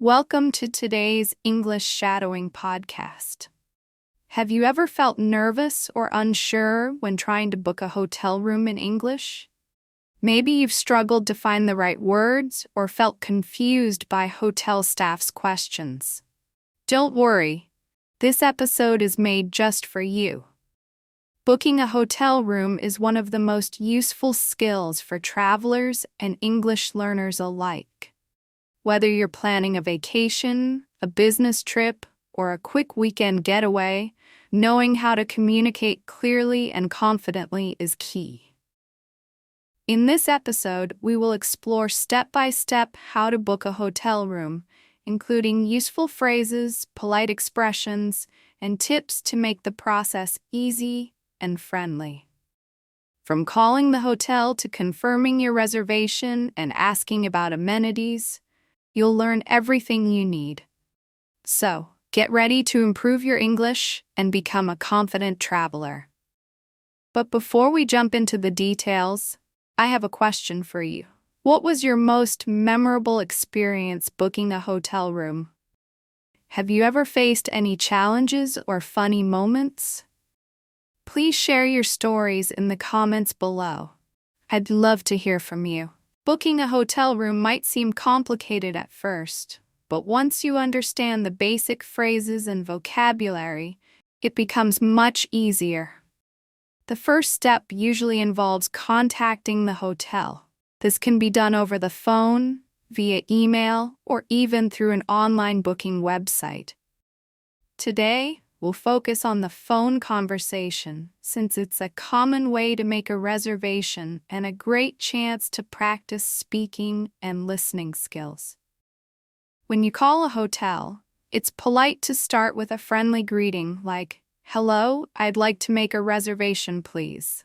Welcome to today's English Shadowing podcast. Have you ever felt nervous or unsure when trying to book a hotel room in English? Maybe you've struggled to find the right words or felt confused by hotel staff's questions. Don't worry, this episode is made just for you. Booking a hotel room is one of the most useful skills for travelers and English learners alike. Whether you're planning a vacation, a business trip, or a quick weekend getaway, knowing how to communicate clearly and confidently is key. In this episode, we will explore step-by-step how to book a hotel room, including useful phrases, polite expressions, and tips to make the process easy and friendly. From calling the hotel to confirming your reservation and asking about amenities, you'll learn everything you need. So, get ready to improve your English and become a confident traveler. But before we jump into the details, I have a question for you. What was your most memorable experience booking a hotel room? Have you ever faced any challenges or funny moments? Please share your stories in the comments below. I'd love to hear from you. Booking a hotel room might seem complicated at first, but once you understand the basic phrases and vocabulary, it becomes much easier. The first step usually involves contacting the hotel. This can be done over the phone, via email, or even through an online booking website. Today, we'll focus on the phone conversation since it's a common way to make a reservation and a great chance to practice speaking and listening skills. When you call a hotel, it's polite to start with a friendly greeting like, "Hello, I'd like to make a reservation, please."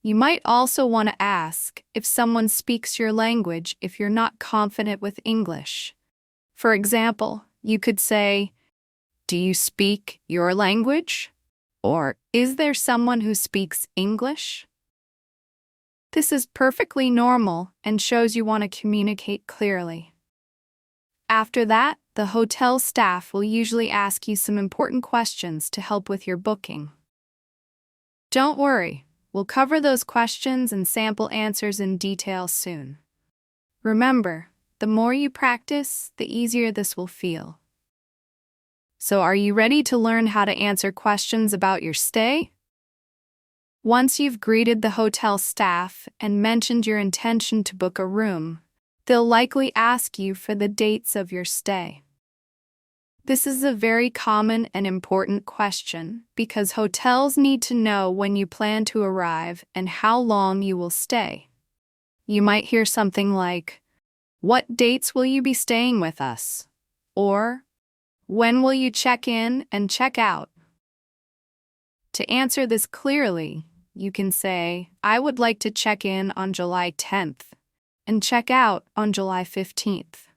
You might also want to ask if someone speaks your language if you're not confident with English. For example, you could say, "Do you speak your language?" Or, "Is there someone who speaks English?" This is perfectly normal and shows you want to communicate clearly. After that, the hotel staff will usually ask you some important questions to help with your booking. Don't worry, we'll cover those questions and sample answers in detail soon. Remember, the more you practice, the easier this will feel. So are you ready to learn how to answer questions about your stay? Once you've greeted the hotel staff and mentioned your intention to book a room, they'll likely ask you for the dates of your stay. This is a very common and important question because hotels need to know when you plan to arrive and how long you will stay. You might hear something like, "What dates will you be staying with us?" Or, "When will you check in and check out?" To answer this clearly, you can say, "I would like to check in on July 10th and check out on July 15th.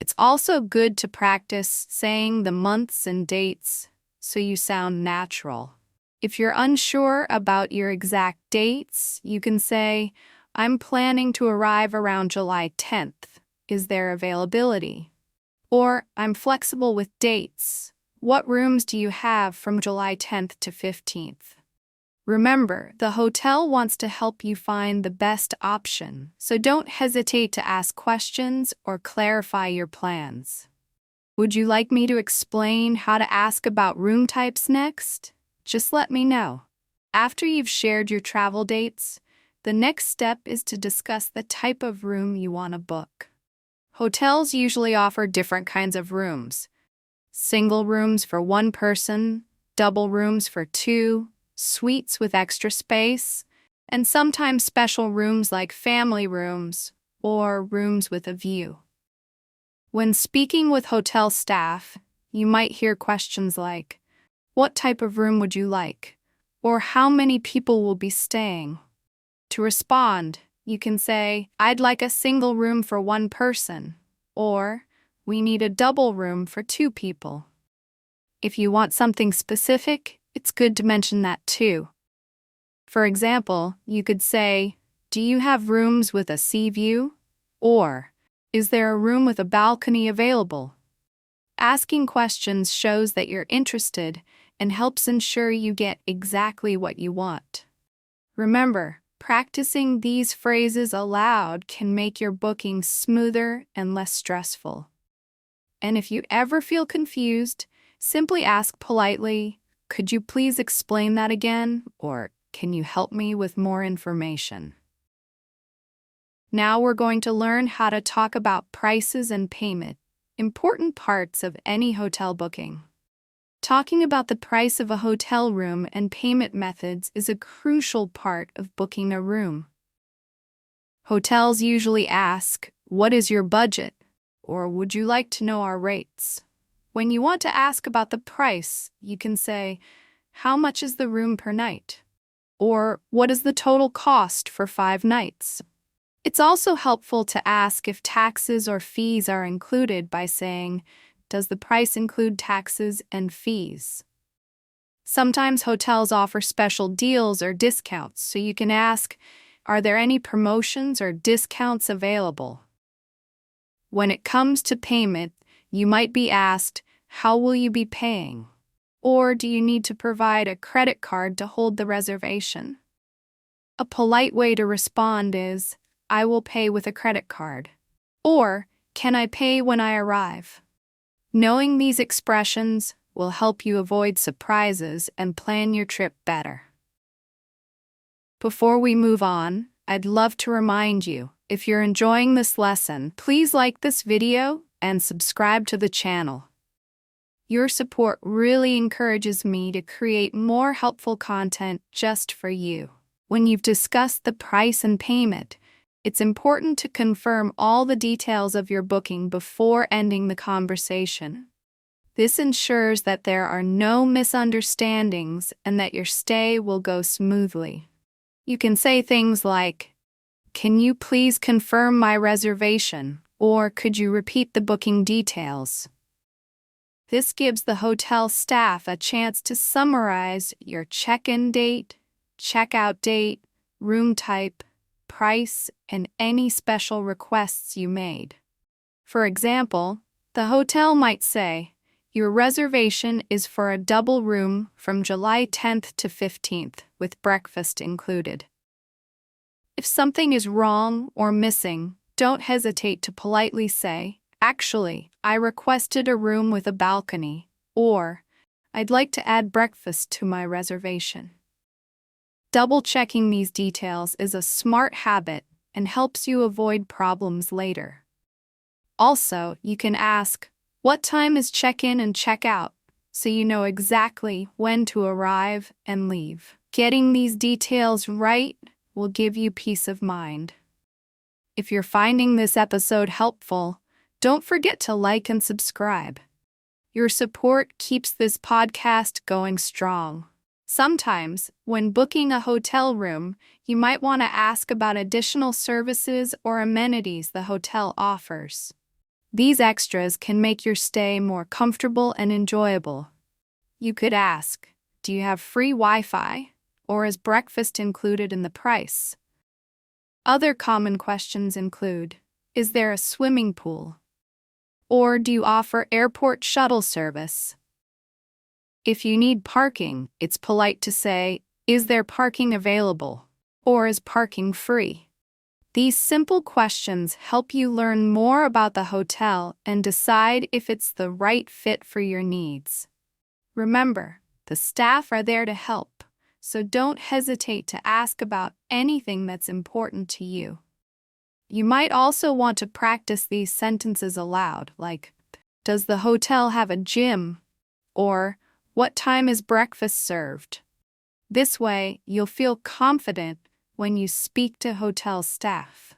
It's also good to practice saying the months and dates so you sound natural. If you're unsure about your exact dates, you can say, "I'm planning to arrive around July 10th. Is there availability?" Or, "I'm flexible with dates. What rooms do you have from July 10th to 15th? Remember, the hotel wants to help you find the best option, so don't hesitate to ask questions or clarify your plans. Would you like me to explain how to ask about room types next? Just let me know. After you've shared your travel dates, the next step is to discuss the type of room you want to book. Hotels usually offer different kinds of rooms. Single rooms for one person, double rooms for two, suites with extra space, and sometimes special rooms like family rooms or rooms with a view. When speaking with hotel staff, you might hear questions like, "What type of room would you like?" Or, "How many people will be staying?" To respond, you can say, "I'd like a single room for one person," or, "We need a double room for two people." If you want something specific, it's good to mention that too. For example, you could say, "Do you have rooms with a sea view?" Or, Is there a room with a balcony available? Asking questions shows that you're interested and helps ensure you get exactly what you want. Remember, practicing these phrases aloud can make your booking smoother and less stressful. And if you ever feel confused, simply ask politely, "Could you please explain that again?" or "Can you help me with more information?" Now we're going to learn how to talk about prices and payment, important parts of any hotel booking. Talking about the price of a hotel room and payment methods is a crucial part of booking a room. Hotels usually ask, "What is your budget?" or "Would you like to know our rates?" When you want to ask about the price, you can say, "How much is the room per night?" or "What is the total cost for 5 nights?" It's also helpful to ask if taxes or fees are included by saying, "Does the price include taxes and fees?" Sometimes hotels offer special deals or discounts, so you can ask, "Are there any promotions or discounts available?" When it comes to payment, you might be asked, "How will you be paying?" or "Do you need to provide a credit card to hold the reservation?" A polite way to respond is, "I will pay with a credit card," or "Can I pay when I arrive?" Knowing these expressions will help you avoid surprises and plan your trip better. Before we move on, I'd love to remind you, if you're enjoying this lesson, please like this video and subscribe to the channel. Your support really encourages me to create more helpful content just for you. When you've discussed the price and payment, it's important to confirm all the details of your booking before ending the conversation. This ensures that there are no misunderstandings and that your stay will go smoothly. You can say things like, "Can you please confirm my reservation?" or "Could you repeat the booking details?" This gives the hotel staff a chance to summarize your check-in date, check-out date, room type, price, and any special requests you made. For example, the hotel might say, "Your reservation is for a double room from July 10th to 15th, with breakfast included." If something is wrong or missing, don't hesitate to politely say, "Actually, I requested a room with a balcony," or "I'd like to add breakfast to my reservation." Double-checking these details is a smart habit and helps you avoid problems later. Also, you can ask, "What time is check-in and check-out?" so you know exactly when to arrive and leave. Getting these details right will give you peace of mind. If you're finding this episode helpful, don't forget to like and subscribe. Your support keeps this podcast going strong. Sometimes, when booking a hotel room, you might want to ask about additional services or amenities the hotel offers. These extras can make your stay more comfortable and enjoyable. You could ask, "Do you have free Wi-Fi?" or "Is breakfast included in the price?" Other common questions include, "Is there a swimming pool?" or "Do you offer airport shuttle service?" If you need parking, it's polite to say, "Is there parking available?" or "Is parking free?" These simple questions help you learn more about the hotel and decide if it's the right fit for your needs. Remember, the staff are there to help, so don't hesitate to ask about anything that's important to you. You might also want to practice these sentences aloud, like, "Does the hotel have a gym?" or "What time is breakfast served?" This way, you'll feel confident when you speak to hotel staff.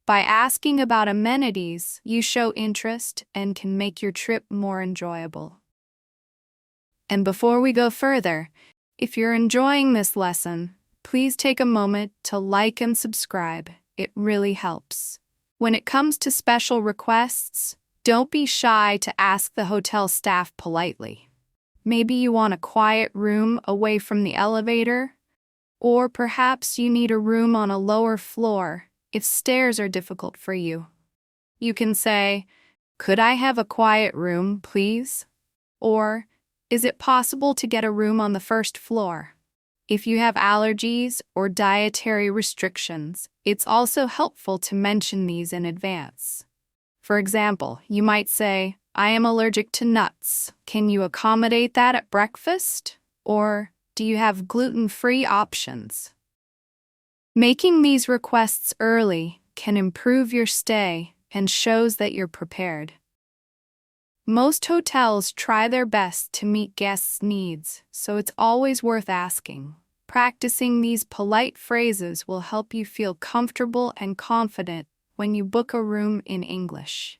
By asking about amenities, you show interest and can make your trip more enjoyable. And before we go further, if you're enjoying this lesson, please take a moment to like and subscribe. It really helps. When it comes to special requests, don't be shy to ask the hotel staff politely. Maybe you want a quiet room away from the elevator, or perhaps you need a room on a lower floor if stairs are difficult for you. You can say, "Could I have a quiet room, please?" Or, "Is it possible to get a room on the first floor?" If you have allergies or dietary restrictions, it's also helpful to mention these in advance. For example, you might say, "I am allergic to nuts. Can you accommodate that at breakfast?" Or, "Do you have gluten-free options?" Making these requests early can improve your stay and shows that you're prepared. Most hotels try their best to meet guests' needs, so it's always worth asking. Practicing these polite phrases will help you feel comfortable and confident when you book a room in English.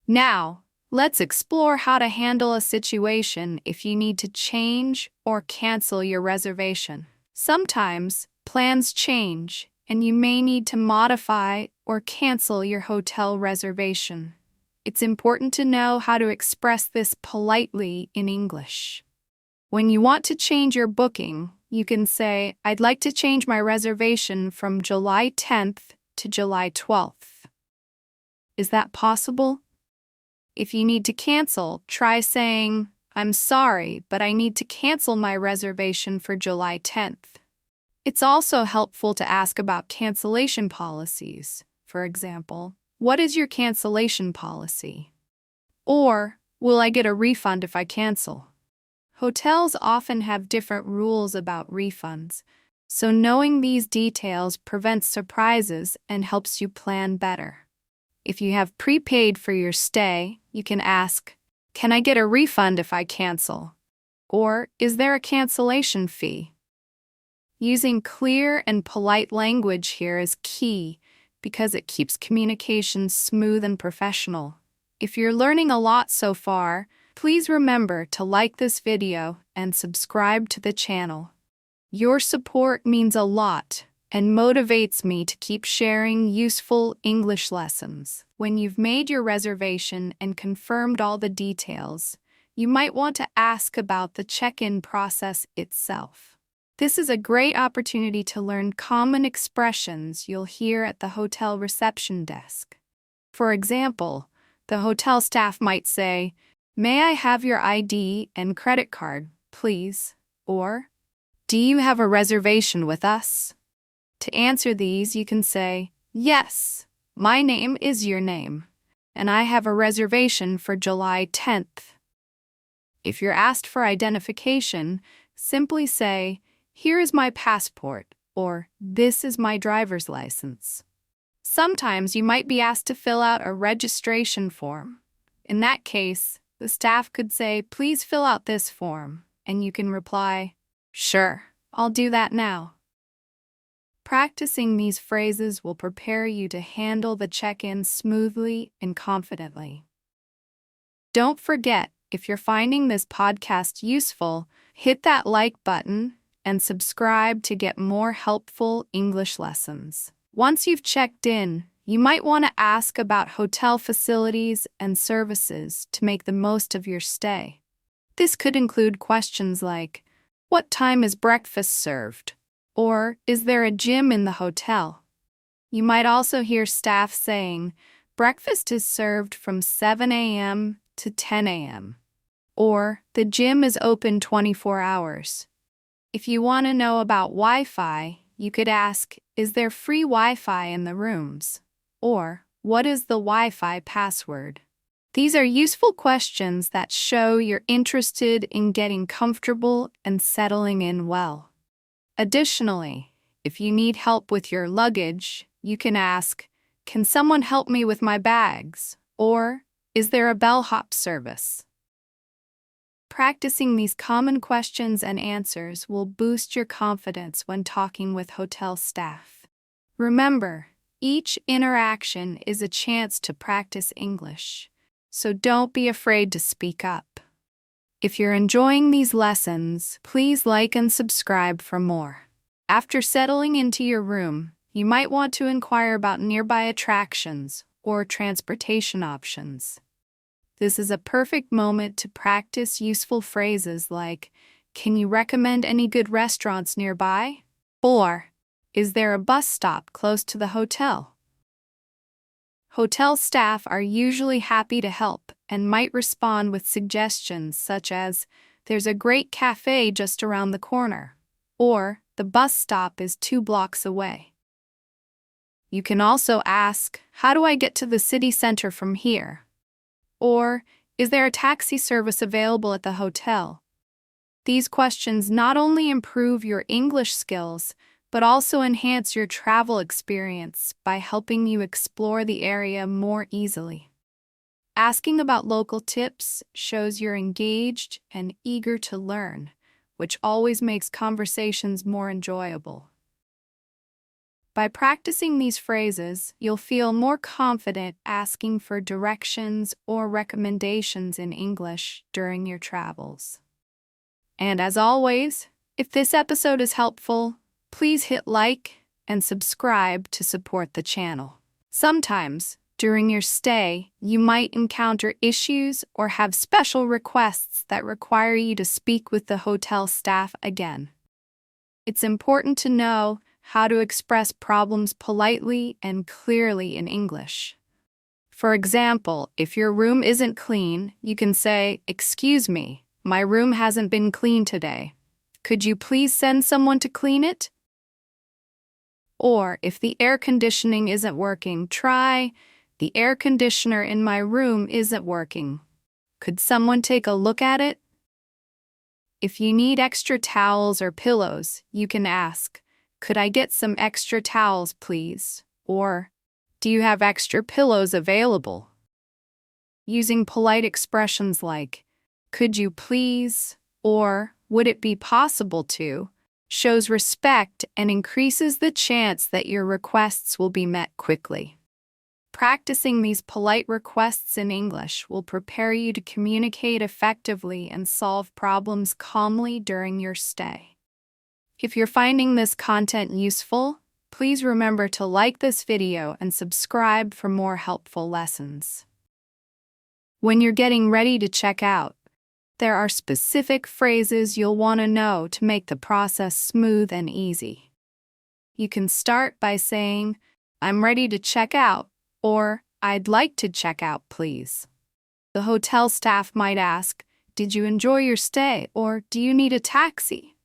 Now, let's explore how to handle a situation if you need to change or cancel your reservation. Sometimes, plans change, and you may need to modify or cancel your hotel reservation. It's important to know how to express this politely in English. When you want to change your booking, you can say, "I'd like to change my reservation from July 10th to July 12th. Is that possible? If you need to cancel, try saying, "I'm sorry, but I need to cancel my reservation for July 10th. It's also helpful to ask about cancellation policies. For example, "What is your cancellation policy?" Or, "Will I get a refund if I cancel?" Hotels often have different rules about refunds, so knowing these details prevents surprises and helps you plan better. If you have prepaid for your stay, you can ask, "Can I get a refund if I cancel?" Or, "Is there a cancellation fee?" Using clear and polite language here is key because it keeps communication smooth and professional. If you're learning a lot so far, please remember to like this video and subscribe to the channel. Your support means a lot and motivates me to keep sharing useful English lessons. When you've made your reservation and confirmed all the details, you might want to ask about the check-in process itself. This is a great opportunity to learn common expressions you'll hear at the hotel reception desk. For example, the hotel staff might say, "May I have your ID and credit card, please?" Or, "Do you have a reservation with us?" To answer these, you can say, "Yes, my name is your name, and I have a reservation for July 10th. If you're asked for identification, simply say, "Here is my passport," or "This is my driver's license." Sometimes you might be asked to fill out a registration form. In that case, the staff could say, "Please fill out this form," and you can reply, "Sure, I'll do that now." Practicing these phrases will prepare you to handle the check-in smoothly and confidently. Don't forget, if you're finding this podcast useful, hit that like button and subscribe to get more helpful English lessons. Once you've checked in, you might want to ask about hotel facilities and services to make the most of your stay. This could include questions like, "What time is breakfast served?" Or, "Is there a gym in the hotel?" You might also hear staff saying, "Breakfast is served from 7 a.m. to 10 a.m." Or, "The gym is open 24 hours. If you want to know about Wi-Fi, you could ask, "Is there free Wi-Fi in the rooms?" Or, "What is the Wi-Fi password?" These are useful questions that show you're interested in getting comfortable and settling in well. Additionally, if you need help with your luggage, you can ask, "Can someone help me with my bags?" Or, "Is there a bellhop service?" Practicing these common questions and answers will boost your confidence when talking with hotel staff. Remember, each interaction is a chance to practice English, so don't be afraid to speak up. If you're enjoying these lessons, please like and subscribe for more. After settling into your room, you might want to inquire about nearby attractions or transportation options. This is a perfect moment to practice useful phrases like, "Can you recommend any good restaurants nearby?" Or, "Is there a bus stop close to the hotel?" Hotel staff are usually happy to help and might respond with suggestions such as, "There's a great cafe just around the corner," or "The bus stop is 2 blocks away." You can also ask, "How do I get to the city center from here?" Or, "Is there a taxi service available at the hotel?" These questions not only improve your English skills, but also enhance your travel experience by helping you explore the area more easily. Asking about local tips shows you're engaged and eager to learn, which always makes conversations more enjoyable. By practicing these phrases, you'll feel more confident asking for directions or recommendations in English during your travels. And as always, if this episode is helpful, please hit like and subscribe to support the channel. Sometimes, during your stay, you might encounter issues or have special requests that require you to speak with the hotel staff again. It's important to know how to express problems politely and clearly in English. For example, if your room isn't clean, you can say, "Excuse me, my room hasn't been cleaned today. Could you please send someone to clean it?" Or, if the air conditioning isn't working, try, "The air conditioner in my room isn't working. Could someone take a look at it?" If you need extra towels or pillows, you can ask, "Could I get some extra towels, please?" Or, "Do you have extra pillows available?" Using polite expressions like, "Could you please?" or "Would it be possible to?" shows respect and increases the chance that your requests will be met quickly. Practicing these polite requests in English will prepare you to communicate effectively and solve problems calmly during your stay. If you're finding this content useful, please remember to like this video and subscribe for more helpful lessons. When you're getting ready to check out, there are specific phrases you'll want to know to make the process smooth and easy. You can start by saying, "I'm ready to check out," or "I'd like to check out, please." The hotel staff might ask, "Did you enjoy your stay?" or "Do you need a taxi?"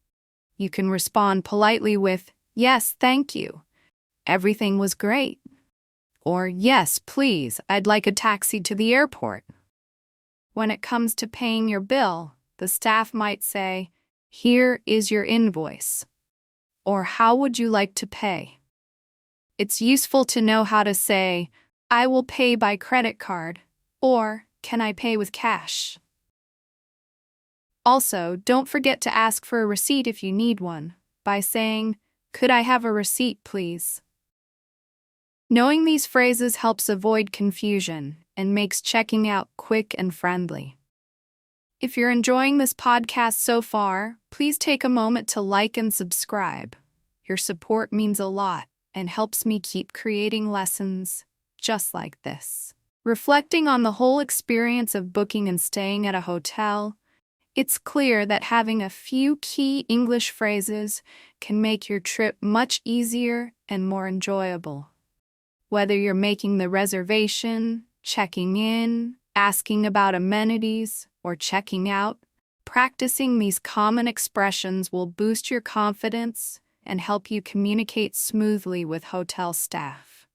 You can respond politely with, "Yes, thank you. Everything was great." Or, "Yes, please, I'd like a taxi to the airport." When it comes to paying your bill, the staff might say, "Here is your invoice," or "How would you like to pay?" It's useful to know how to say, "I will pay by credit card," or "Can I pay with cash?" Also, don't forget to ask for a receipt if you need one, by saying, "Could I have a receipt, please?" Knowing these phrases helps avoid confusion and makes checking out quick and friendly. If you're enjoying this podcast so far, please take a moment to like and subscribe. Your support means a lot and helps me keep creating lessons just like this. Reflecting on the whole experience of booking and staying at a hotel, it's clear that having a few key English phrases can make your trip much easier and more enjoyable. Whether you're making the reservation, checking in, asking about amenities, or checking out, practicing these common expressions will boost your confidence and help you communicate smoothly with hotel staff.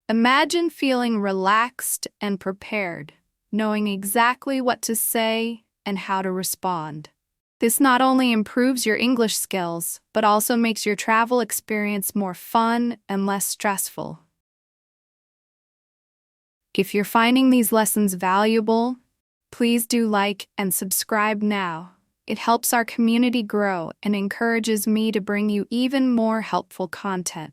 Imagine feeling relaxed and prepared, knowing exactly what to say and how to respond. This not only improves your English skills, but also makes your travel experience more fun and less stressful. If you're finding these lessons valuable, please do like and subscribe now. It helps our community grow and encourages me to bring you even more helpful content.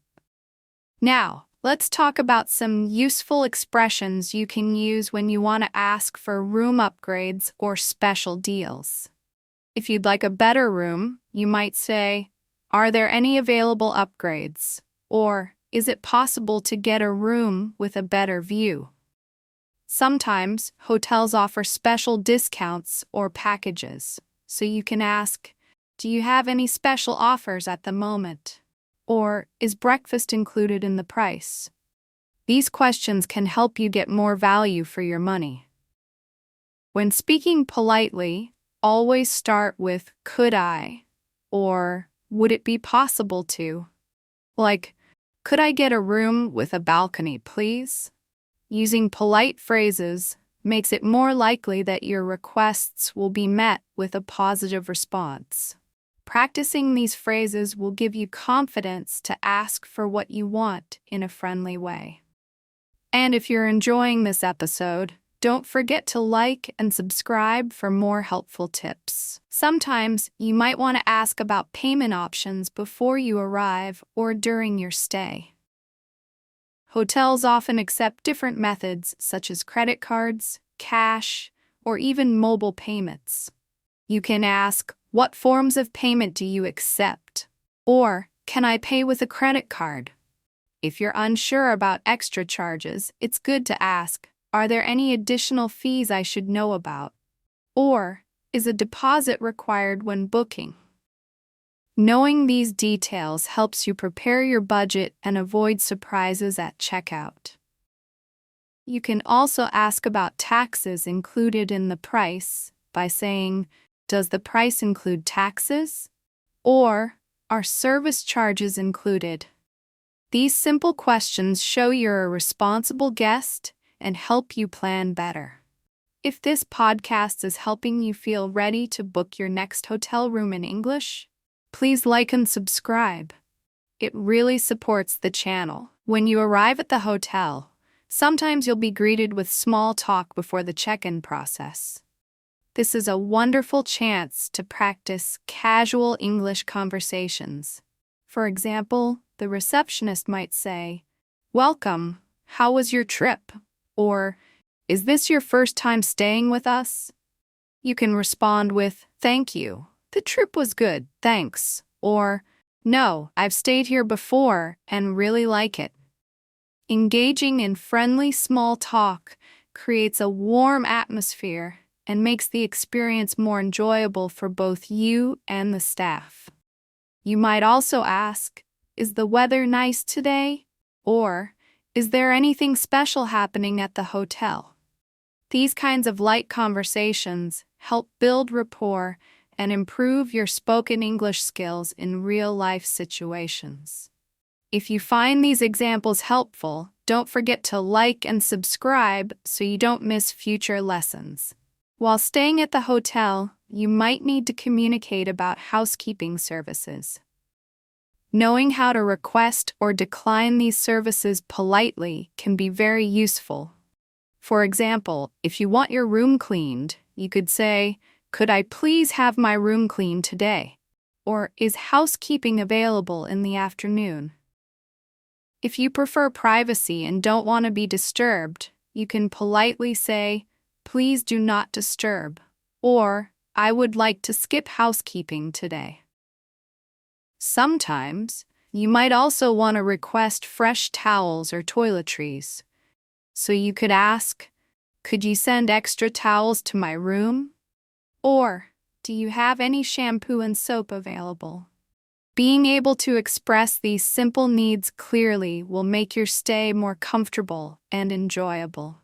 Now, let's talk about some useful expressions you can use when you want to ask for room upgrades or special deals. If you'd like a better room, you might say, "Are there any available upgrades?" Or, "Is it possible to get a room with a better view?" Sometimes, hotels offer special discounts or packages, so you can ask, "Do you have any special offers at the moment?" Or, "Is breakfast included in the price?" These questions can help you get more value for your money. When speaking politely, always start with "could I" or "would it be possible to?" Like, "Could I get a room with a balcony, please?" Using polite phrases makes it more likely that your requests will be met with a positive response. Practicing these phrases will give you confidence to ask for what you want in a friendly way. And if you're enjoying this episode, don't forget to like and subscribe for more helpful tips. Sometimes you might want to ask about payment options before you arrive or during your stay. Hotels often accept different methods such as credit cards, cash, or even mobile payments. You can ask, "What forms of payment do you accept?" Or, "Can I pay with a credit card?" If you're unsure about extra charges, it's good to ask, "Are there any additional fees I should know about?" Or, "Is a deposit required when booking?" Knowing these details helps you prepare your budget and avoid surprises at checkout. You can also ask about taxes included in the price by saying, "Does the price include taxes?" Or, "Are service charges included?" These simple questions show you're a responsible guest and help you plan better. If this podcast is helping you feel ready to book your next hotel room in English, please like and subscribe. It really supports the channel. When you arrive at the hotel, sometimes you'll be greeted with small talk before the check-in process. This is a wonderful chance to practice casual English conversations. For example, the receptionist might say, "Welcome, how was your trip?" Or, "Is this your first time staying with us?" You can respond with, "Thank you. The trip was good, thanks." Or, "No, I've stayed here before and really like it." Engaging in friendly small talk creates a warm atmosphere and makes the experience more enjoyable for both you and the staff. You might also ask, "Is the weather nice today?" Or, "Is there anything special happening at the hotel?" These kinds of light conversations help build rapport and improve your spoken English skills in real-life situations. If you find these examples helpful, don't forget to like and subscribe so you don't miss future lessons. While staying at the hotel, you might need to communicate about housekeeping services. Knowing how to request or decline these services politely can be very useful. For example, if you want your room cleaned, you could say, "Could I please have my room cleaned today?" Or, "Is housekeeping available in the afternoon?" If you prefer privacy and don't want to be disturbed, you can politely say, "Please do not disturb," or, "I would like to skip housekeeping today." Sometimes, you might also want to request fresh towels or toiletries. So you could ask, "Could you send extra towels to my room?" Or, "Do you have any shampoo and soap available?" Being able to express these simple needs clearly will make your stay more comfortable and enjoyable.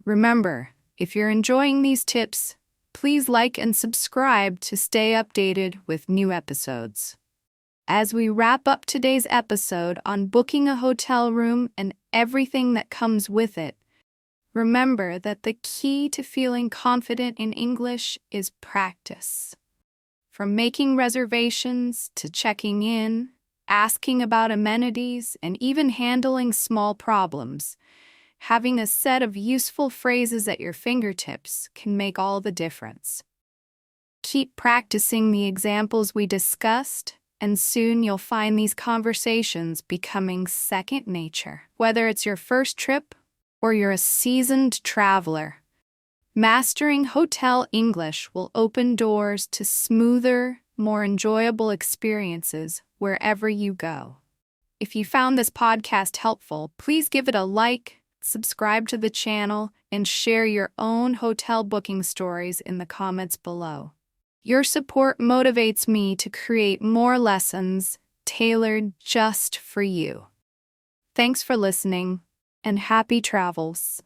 Remember, if you're enjoying these tips, please like and subscribe to stay updated with new episodes. As we wrap up today's episode on booking a hotel room and everything that comes with it, remember that the key to feeling confident in English is practice. From making reservations to checking in, asking about amenities, and even handling small problems, having a set of useful phrases at your fingertips can make all the difference. Keep practicing the examples we discussed, and soon you'll find these conversations becoming second nature. Whether it's your first trip or you're a seasoned traveler, mastering hotel English will open doors to smoother, more enjoyable experiences wherever you go. If you found this podcast helpful, please give it a like, subscribe to the channel, and share your own hotel booking stories in the comments below. Your support motivates me to create more lessons tailored just for you. Thanks for listening. and happy travels.